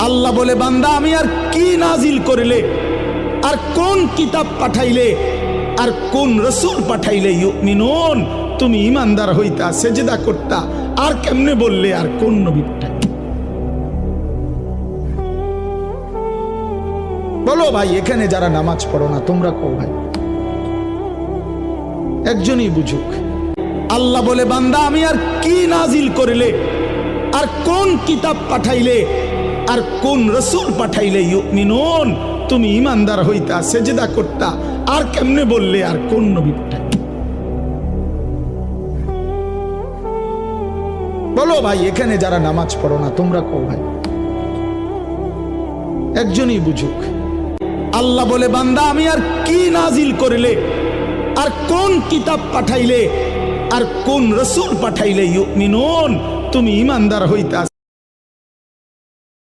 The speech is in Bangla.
আল্লাহ বলে, বান্দা আমি আর কি নাজিল করিলে, আর কোন কিতাব পাঠাইলে, আর কোন রসুল পাঠাইলে ইউমিনুন তুমি ইমানদার হইতা, সেজদা করতা, আর কেমনে বললে আর কোন নবী পাঠাই? বলো ভাই, এখানে যারা নামাজ পড়ো না তোমরা কও ভাই, একজনই বুঝুক। আল্লাহ বলে, বান্দা আমি আর কি নাজিল করিলে, আর কোন কিতাব পাঠাইলে, আর কোন রসুল পাঠাইলে ইউমিনুন তুমি ইমানদার হইতা, সেজদা করতা, আর কেমনে বললে আর কোন নবী পাঠাই? বলো ভাই, এখানে যারা নামাজ পড়ো না তোমরা কও ভাই, একজনই বুঝুক। আল্লাহ বলে, বান্দা আমি আর কি নাজিল করিলে, আর কোন কিতাব পাঠাইলে, আর কোন রসুল পাঠাইলে ইউমিনুন তুমি ইমানদার হইতা।